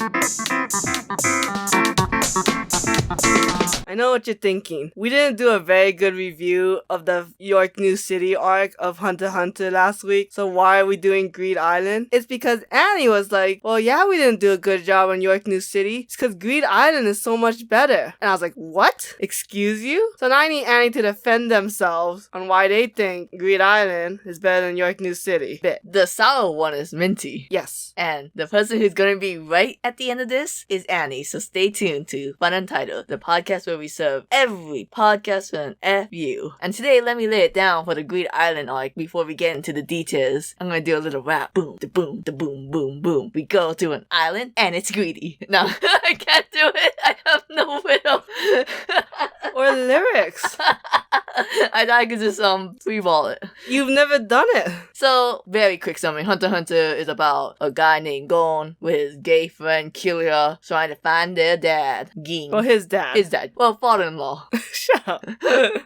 I know what you're thinking. We didn't do a very good review of the York New City arc of Hunter x Hunter last week, so why are we doing Greed Island? It's because Annie was like, well, yeah, we didn't do a good job on York New City. It's because Greed Island is so much better. And I was like, what? Excuse you? So now I need Annie to defend themselves on why they think Greed Island is better than York New City. The sour one is minty. Yes. And the person who's going to be right at the end of this is Annie, so stay tuned to FunUntitled, the podcast where we serve every podcast for an FU. And today, let me lay it down for the Greed Island arc before we get into the details. I'm going to do a little rap. Boom, da boom, da boom, boom, boom. We go to an island and it's greedy. No, I can't do it. I have no rhythm. Or lyrics. I thought I could just freeball it. You've never done it. So, very quick summary. Hunter x Hunter is about a guy named Gon with his gay friend Killua trying to find their dad, Ging. Well, his dad. His dad. Well, father-in-law. Shut up.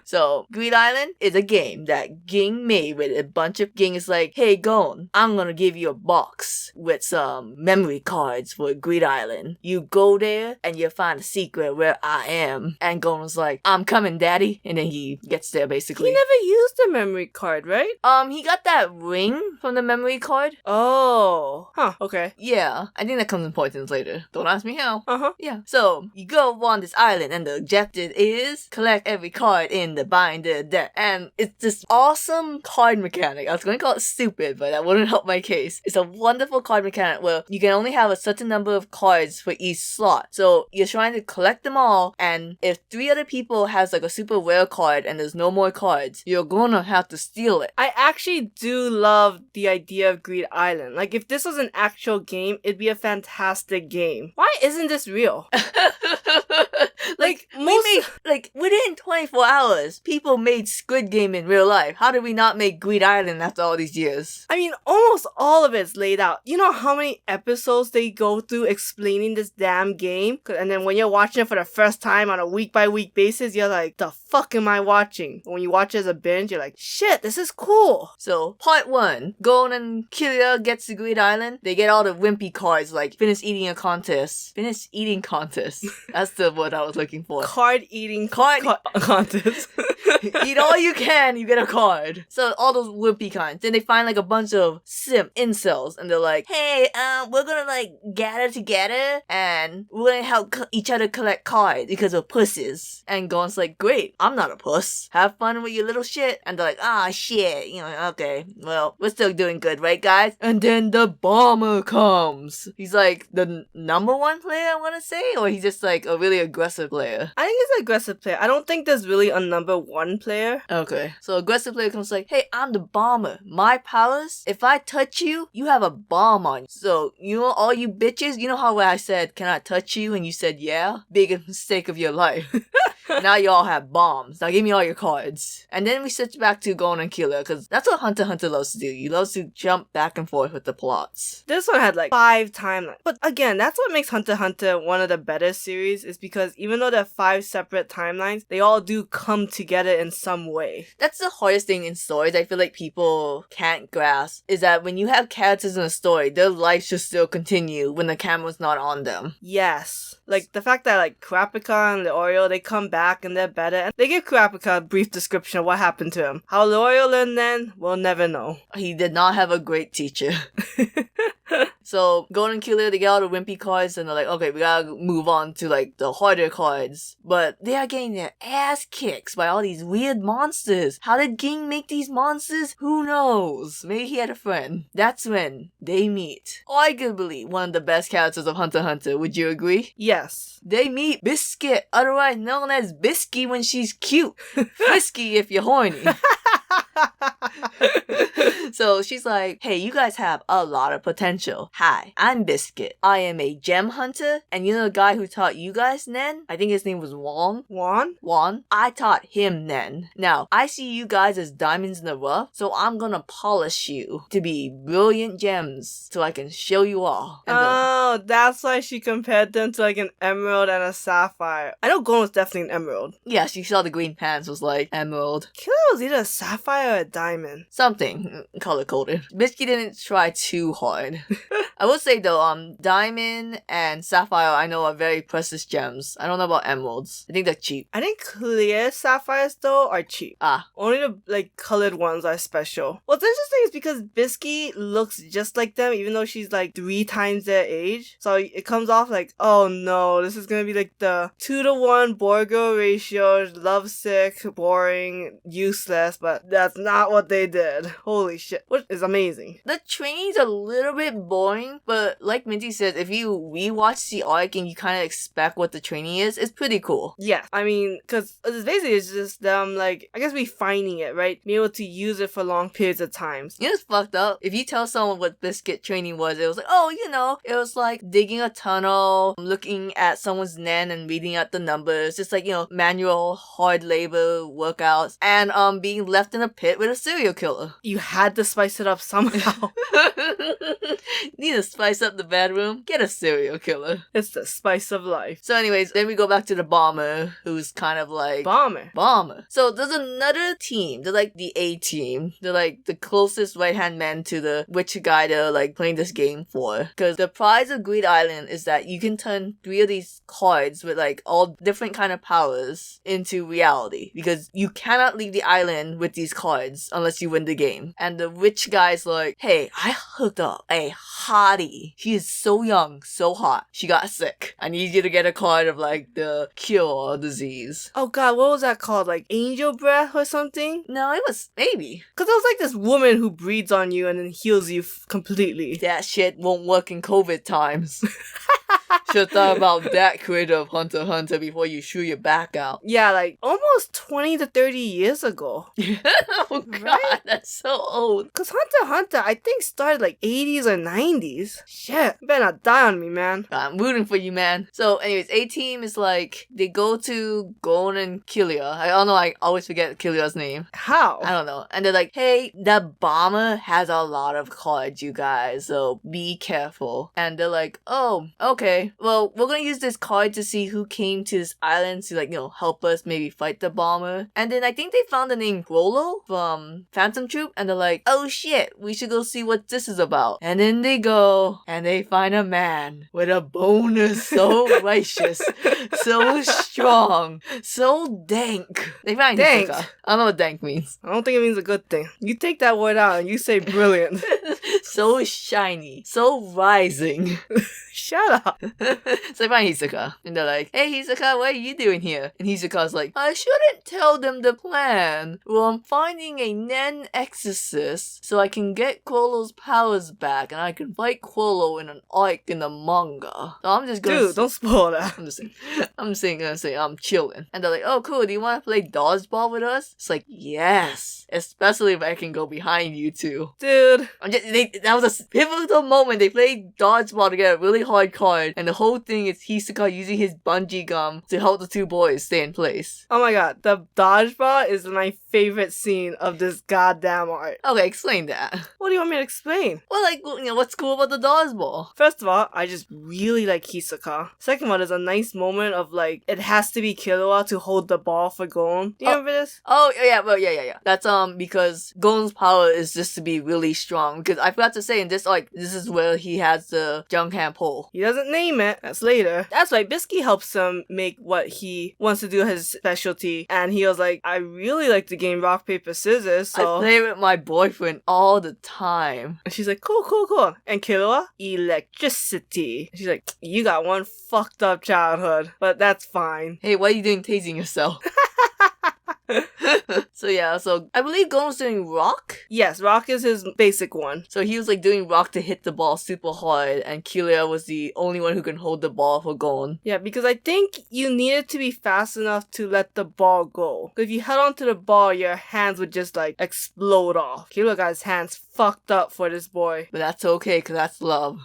So, Greed Island is a game that Ging made with a bunch of... Ging is like, hey, Gon, I'm gonna give you a box with some memory cards for Greed Island. You go there and you'll find a secret where I am. And Gon was like, I'm coming, daddy. And then he gets there, basically. He never used the memory card, right? He got that ring from the memory card. Oh. Huh, okay. Yeah, I think that comes in importance later. Don't ask me how. Uh-huh. Yeah. So, you go on this island and the objective is collect every card in the binder deck. And it's this awesome card mechanic. I was going to call it stupid, but that wouldn't help my case. It's a wonderful card mechanic where you can only have a certain number of cards for each slot. So, you're trying to collect them all, and if 3 other people has like a super rare card and there's no more cards, you're gonna have to steal it. I actually do love the idea of Greed Island. Like, if this was an actual game, it'd be a fantastic game. Why isn't this real? Within 24 hours, people made Squid Game in real life. How did we not make Greed Island after all these years? I mean, almost all of it's laid out. You know how many episodes they go through explaining this damn game? And then when you're watching it for the first time on a week-by-week basis, you're like, the fuck am I watching? When you watch it as a binge, you're like, shit, this is cool. So, part 1. Gon and Killua gets to Greed Island. They get all the wimpy cards like finish eating a contest. Finish eating contest. That's the word I was looking for. Card eating contest. Eat all you can, you get a card. So all those wimpy kinds. Then they find like a bunch of simp incels and they're like, hey, we're gonna like gather together and we're gonna help each other collect cards because we're pussies. And Gon's like, great, I'm not a puss. Have fun with your little shit. And they're like, ah, shit, okay, well, we're still doing good, right, guys? And then the bomber comes. He's like the number 1 player, I wanna say, or he's just like a really aggressive player. I think he's an aggressive player. I don't think there's really a number 1 player. Okay. So aggressive player comes like, hey, I'm the bomber. My powers, if I touch you, you have a bomb on you. So, all you bitches, you know how I said, can I touch you? And you said, yeah? Biggest mistake of your life. Now you all have bombs. Now give me all your cards. And then we switch back to Gon and Killua, because that's what Hunter x Hunter loves to do. He loves to jump back and forth with the plots. This one had like 5 timelines. But again, that's what makes Hunter x Hunter one of the better series, is because even though there are 5 separate timelines, they all do come together in some way. That's the hardest thing in stories I feel like people can't grasp, is that when you have characters in a story, their life should still continue when the camera's not on them. Yes. Like, the fact that, like, Kurapika and Leorio, they come back and they're better, and they give Kurapika a brief description of what happened to him. How Leorio learned then, we'll never know. He did not have a great teacher. So, Gon and Killua, they get all the wimpy cards, and they're like, okay, we gotta move on to, like, the harder cards. But they are getting their ass kicks by all these weird monsters. How did Ging make these monsters? Who knows? Maybe he had a friend. That's when they meet arguably one of the best characters of Hunter x Hunter. Would you agree? Yes. They meet Biscuit, otherwise known as Bisky when she's cute. Frisky if you're horny. So she's like, hey, you guys have a lot of potential. Hi, I'm Biscuit. I am a gem hunter, and you know the guy who taught you guys Nen? I think his name was Juan. Juan? I taught him Nen. Now, I see you guys as diamonds in the rough, so I'm gonna polish you to be brilliant gems so I can show you all. And that's why she compared them to like an emerald and a sapphire. I know Gon was definitely an emerald. Yeah, she saw the green pants was like emerald. Killua was either a sapphire sapphire or a diamond? Something color-coded. Biscuit didn't try too hard. I will say though, diamond and sapphire I know are very precious gems. I don't know about emeralds. I think they're cheap. I think clear sapphires though are cheap. Ah. Only the like colored ones are special. What's interesting is because Biscuit looks just like them even though she's like 3 times their age. So it comes off like, oh no, this is gonna be like the 2-to-1 boy-girl ratio, lovesick, boring, useless, but that's not what they did. Holy shit. Which is amazing. The training's a little bit boring, but like Minty says, if you rewatch the arc and you kind of expect what the training is, it's pretty cool. Yeah, I mean, because it's just them, like, I guess refining it, right? Being able to use it for long periods of times. You know what's fucked up? If you tell someone what Biscuit training was, it was like, oh, you know, it was like digging a tunnel, looking at someone's NAN and reading out the numbers, just like, you know, manual, hard labor workouts, and being left in a pit with a serial killer. You had to spice it up somehow. Need to spice up the bedroom? Get a serial killer. It's the spice of life. So anyways, then we go back to the bomber, who's kind of like... Bomber. So there's another team. They're like the A team. They're like the closest right-hand man to the witch guy they're like playing this game for. Because the prize of Greed Island is that you can turn 3 of these cards with like all different kind of powers into reality. Because you cannot leave the island with these cards unless you win the game. And the witch guy's like, hey, I hooked up a hottie. She is so young, so hot. She got sick. I need you to get a card of like the cure disease. Oh god, what was that called? Like angel breath or something? No, it was maybe. Because it was like this woman who breathes on you and then heals you completely. That shit won't work in COVID times. Should've thought about that creator of Hunter x Hunter before you shoot your back out. Yeah, like almost 20 to 30 years ago. Oh god, Right? that's so old. Because Hunter x Hunter, I think, started like 80s or 90s. Shit, you better not die on me, man. I'm rooting for you, man. So anyways, A-Team is like, they go to Gon and Kilia. I don't know, I always forget Kilia's name. How? I don't know. And they're like, hey, the bomber has a lot of cards, you guys, so be careful. And they're like, oh, okay. Well, we're gonna use this card to see who came to this island to, like, you know, help us maybe fight the bomber. And then I think they found the name Rolo from Phantom Troop, and they're like, oh shit, we should go see what this is about. And then they go, and they find a man with a bonus so righteous, so strong, so dank. They find Dank. Hisoka. I don't know what dank means. I don't think it means a good thing. You take that word out and you say brilliant. So shiny, so rising. Shut up. So I find Hisoka, and they're like, hey Hisoka, what are you doing here? And Hisoka's like, I shouldn't tell them the plan. Well, I'm finding a Nen exorcist so I can get Quolo's powers back and I can fight Quolo in an arc in the manga. So I'm just gonna Dude, don't spoil that. I'm gonna say I'm chilling. And they're like, oh cool, do you want to play dodgeball with us? It's like, yes. Especially if I can go behind you two. Dude. That was a pivotal moment. They played dodgeball together, really hard card, and the whole thing is Hisoka using his bungee gum to help the two boys stay in place. Oh my god, the dodgeball is my favorite scene of this goddamn art. Okay, explain that. What do you want me to explain? Well, like, you know, what's cool about the dodgeball? First of all, I just really like Hisoka. Second one, there's a nice moment of like, it has to be Killua to hold the ball for Gon. Do you remember this? Oh, yeah, well, yeah. That's, because Gon's power is just to be really strong. Because I forgot to say, in this, like, this is where he has the Jungham pole. He doesn't name it. That's later. That's why Biscuit helps him make what he wants to do his specialty. And he was like, I really like the game rock, paper, scissors, so... I play with my boyfriend all the time. And she's like, cool. And Killua? Electricity. And she's like, you got one fucked up childhood, but that's fine. Hey, why are you doing tasing yourself? So I believe Gon was doing rock? Yes, rock is his basic one. So he was like doing rock to hit the ball super hard, and Kilia was the only one who can hold the ball for Gon. Yeah, because I think you needed to be fast enough to let the ball go. If you held onto the ball, your hands would just like explode off. Kilia got his hands fucked up for this boy. But that's okay, because that's love.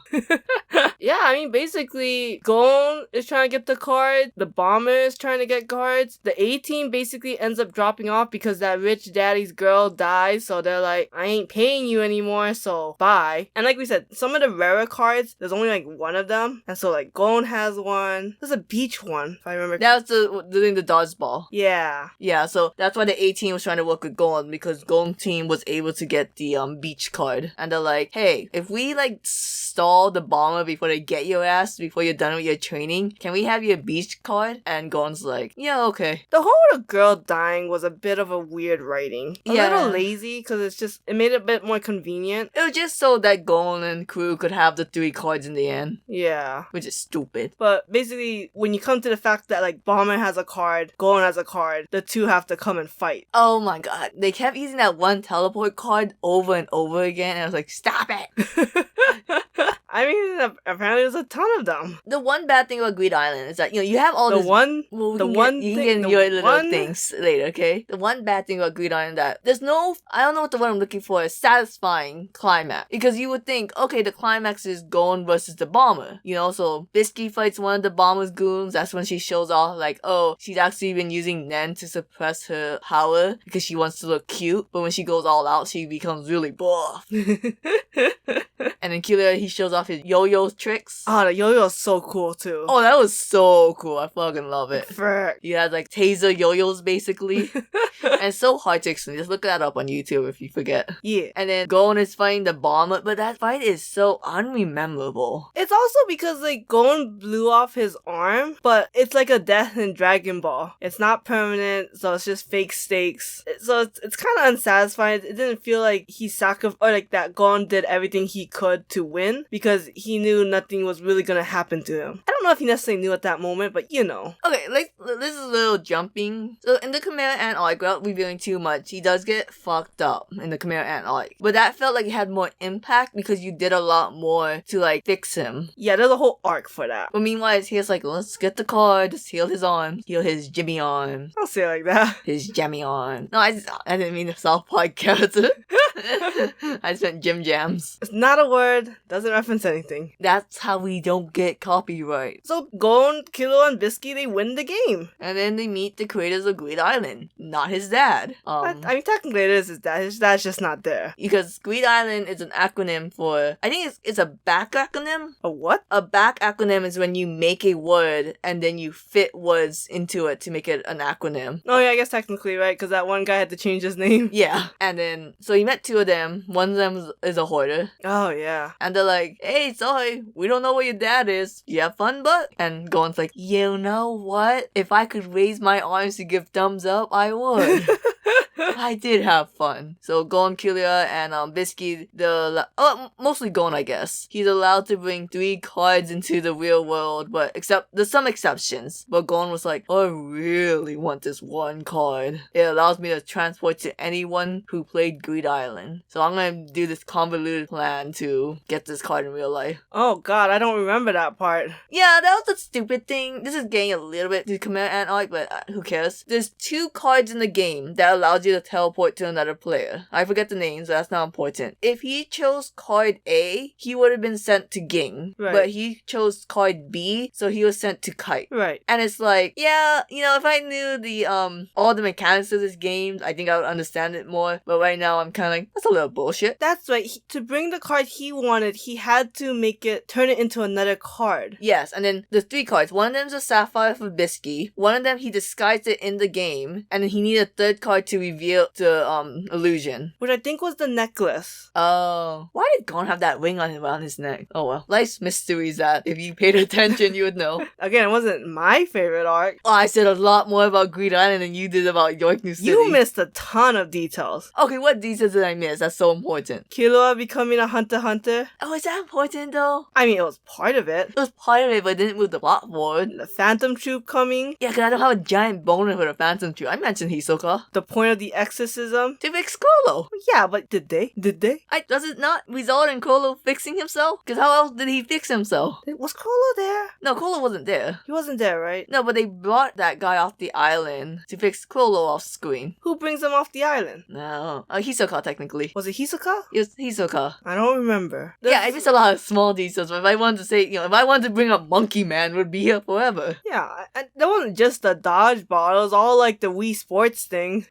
Yeah, I mean, basically, Gon is trying to get the card, the Bomber is trying to get cards, the A-Team basically ends up dropping off because that rich daddy's girl dies, so they're like, I ain't paying you anymore, so bye. And like we said, some of the rarer cards, there's only like one of them, and so like Gon has one. There's a beach one, if I remember. That was doing the dodgeball. Yeah. Yeah, so that's why the A-Team was trying to work with Gon, because Gon team was able to get the beach card. And they're like, hey, if we like stall the Bomber before they get your ass, before you're done with your training, can we have your beach card? And Gon's like, yeah, okay. The whole girl dying was a bit of a weird writing. A little lazy, because it made it a bit more convenient. It was just so that Gon and crew could have the 3 cards in the end. Yeah. Which is stupid. But basically, when you come to the fact that like Bomber has a card, Gon has a card, the two have to come and fight. Oh my god. They kept using that one teleport card over and over again, and I was like, stop it! I mean, apparently there's a ton of them. The one bad thing about Greed Island is that, you know, you have all You you can thing, get your little things later, okay? The one bad thing about Greed Island that there's no, I don't know what the word I'm looking for is, satisfying climax. Because you would think, okay, the climax is Gon versus the Bomber. You know, so Biscuit fights one of the Bomber's goons. That's when she shows off, like, oh, she's actually been using Nen to suppress her power because she wants to look cute. But when she goes all out, she becomes really buff. And then Killer, he shows off his yo-yo tricks. Oh, the yo-yo is so cool too. Oh, that was so cool. I fucking love it. Frick. You had like taser yo-yos basically. And it's so hard to explain. Just look that up on YouTube if you forget. Yeah. And then Gon is fighting the Bomber, but that fight is so unrememberable. It's also because like Gon blew off his arm, but it's like a death in Dragon Ball. It's not permanent, so it's just fake stakes. So it's kind of unsatisfying. It didn't feel like he sacrificed, or like that Gon did everything he could to win because he knew nothing was really gonna happen to him. I don't know if he necessarily knew at that moment, but you know. Okay, like this is a little jumping. So in the Chimera Ant arc, without revealing too much, he does get fucked up in the Chimera Ant arc. But that felt like it had more impact because you did a lot more to like fix him. Yeah, there's a whole arc for that. But meanwhile, he's like, let's get the card, just heal his arm, heal his Jimmy arm. I'll say it like that. His Jammy arm. No, I didn't mean the South Park character. I just meant Jim Jams. It's not a word, doesn't reference anything. That's how we don't get copyright. So Gon, Kilo, and Biscuit, they win the game. And then they meet the creators of Greed Island, not his dad. I mean, technically it is his dad. His dad's just not there. Because Greed Island is an acronym for, I think it's a back acronym. A what? A back acronym is when you make a word and then you fit words into it to make it an acronym. Oh yeah, I guess technically, right? Because that one guy had to change his name. Yeah. And then, so he met 2 of them. One of them is a hoarder. Oh yeah. And they're like, hey, sorry, we don't know where your dad is. You have fun, but? And Gon's like, you know what? If I could raise my arms to give thumbs up, I would. I did have fun. So Gon, Killia, and Biscuit, mostly Gon, I guess. He's allowed to bring 3 cards into the real world, but there's some exceptions. But Gon was like, I really want this one card. It allows me to transport to anyone who played Greed Island. So I'm gonna do this convoluted plan to get this card in real life. Oh god, I don't remember that part. Yeah, that was a stupid thing. This is getting a little bit to Chimera Ant arc, but who cares? There's 2 cards in the game that allows you to teleport to another player. I forget the names, so that's not important. If he chose card A, he would have been sent to Ging. Right. But he chose card B, so he was sent to Kite. Right. And it's like, yeah, you know, if I knew the all the mechanics of this game, I think I would understand it more. But right now, I'm kind of like, that's a little bullshit. That's right. To bring the card he wanted, he had to turn it into another card. Yes, and then there's 3 cards. One of them's a Sapphire for Bisky. One of them, he disguised it in the game. And then he needed a 3rd card to reveal the illusion. Which I think was the necklace. Oh. Why did Gon have that ring around his neck? Oh well. Life's mysteries that if you paid attention, you would know. Again, it wasn't my favorite arc. Oh, I said a lot more about Greed Island than you did about York New City. You missed a ton of details. Okay, what details did I miss? That's so important. Killua becoming a hunter. Oh, is that important though? I mean, it was part of it. It was part of it, but it didn't move the plot forward. The Phantom Troop coming. Yeah, because I don't have a giant boner for the Phantom Troop. I mentioned Hisoka. The point of the the exorcism. To fix Kolo. Yeah, but did they? Does it not result in Kolo fixing himself? Because how else did he fix himself? Was Kolo there? No, Kolo wasn't there. He wasn't there, right? No, but they brought that guy off the island to fix Kolo off screen. Who brings him off the island? No. Hisoka, technically. Was it Hisoka? It was Hisoka. I don't remember. Yeah, I missed a lot of small details, but if I wanted to say, if I wanted to bring up Monkey Man, would be here forever. Yeah, and that wasn't just the dodgeball. It was all like the Wii Sports thing.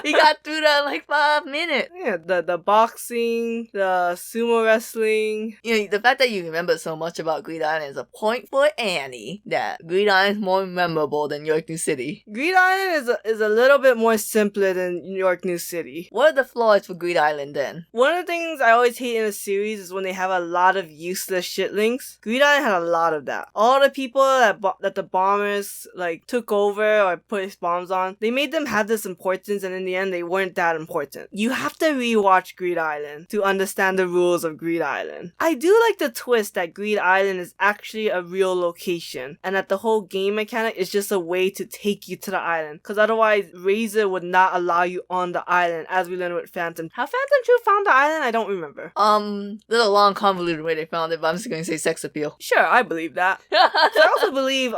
He got through that in like 5 minutes. Yeah, the boxing, the sumo wrestling. The fact that you remember so much about Greed Island is a point for Annie that Greed Island is more memorable than York New City. Greed Island is a little bit more simpler than New York New City. What are the flaws for Greed Island then? One of the things I always hate in a series is when they have a lot of useless shit links. Greed Island had a lot of that. All the people that the bombers like took over or put bombs on, they made them have this importance, and in the end they weren't that important. You have to rewatch Greed Island to understand the rules of Greed Island. I do like the twist that Greed Island is actually a real location and that the whole game mechanic is just a way to take you to the island, because otherwise Razor would not allow you on the island, as we learned with Phantom. How Phantom Troop found the island, I don't remember. There's a long convoluted way they found it, but I'm just going to say sex appeal. Sure, I believe that. So I also believe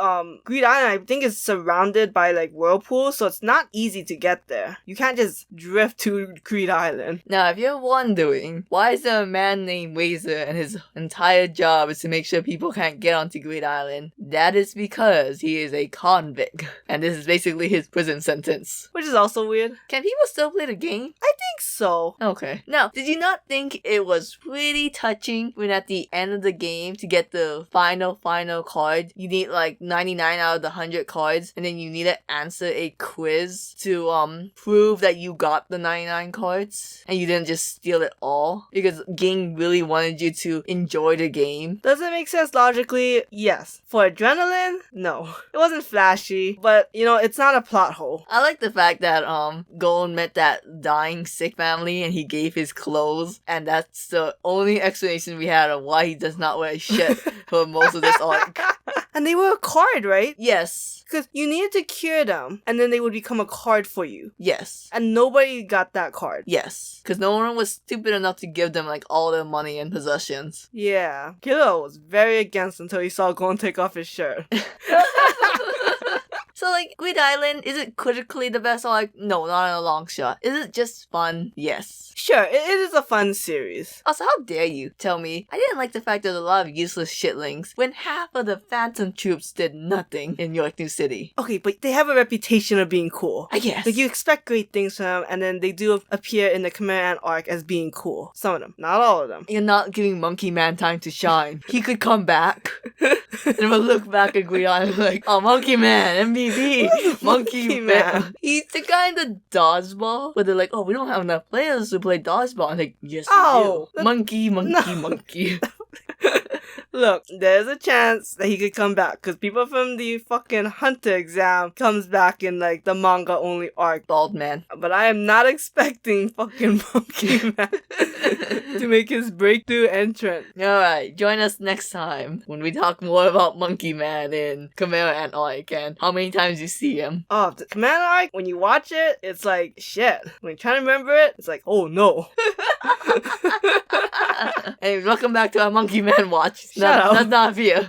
Greed Island, I think, is surrounded by like whirlpools, so it's not easy to get there. You can't just drift to Greed Island. Now, if you're wondering, why is there a man named Razor and his entire job is to make sure people can't get onto Greed Island? That is because he is a convict, and this is basically his prison sentence. Which is also weird. Can people still play the game? I think so. Okay. Now, did you not think it was pretty touching when at the end of the game, to get the final card, you need like 99 out of the 100 cards, and then you need to answer a quiz to prove that you got the 99 cards and you didn't just steal it all, because game really wanted you to enjoy the game. Does it make sense logically? Yes. For adrenaline? No. It wasn't flashy, but it's not a plot hole. I like the fact that Gon met that dying sick family and he gave his clothes, and that's the only explanation we had of why he does not wear shit for most of this arc. And they were a card, right? Yes. Because you needed to cure them, and then they would become a card for you. Yes. And nobody got that card. Yes. Because no one was stupid enough to give them like all their money and possessions. Yeah. Kilo was very against until he saw Gon take off his shirt. So, like, Greed Island, is it critically the best? Or, like, no, not in a long shot. Is it just fun? Yes. Sure, it is a fun series. Also, how dare you tell me I didn't like the fact there's a lot of useless shitlings when half of the Phantom troops did nothing in York New City. Okay, but they have a reputation of being cool. I guess. Like, you expect great things from them, and then they do appear in the Khmer Ant arc as being cool. Some of them, not all of them. You're not giving Monkey Man time to shine. He could come back. And we'll look back at Greed Island like, oh, Monkey Man, MVP, Monkey Man. He's the guy in the dodgeball where they're like, oh, we don't have enough players to play dodgeball. And like, yes, we do. Monkey. Look, there's a chance that he could come back, because people from the fucking Hunter exam comes back in like the manga only arc. Bald man. But I am not expecting fucking Monkey Man to make his breakthrough entrance. Alright, join us next time when we talk more about Monkey Man in Khmer Ant arc and how many times you see him. Oh, the Khmer Ant arc, when you watch it, it's like shit. When you're trying to remember it, it's like, oh no. Hey, welcome back to our Monkey Man watch. Shut up. That's not fear.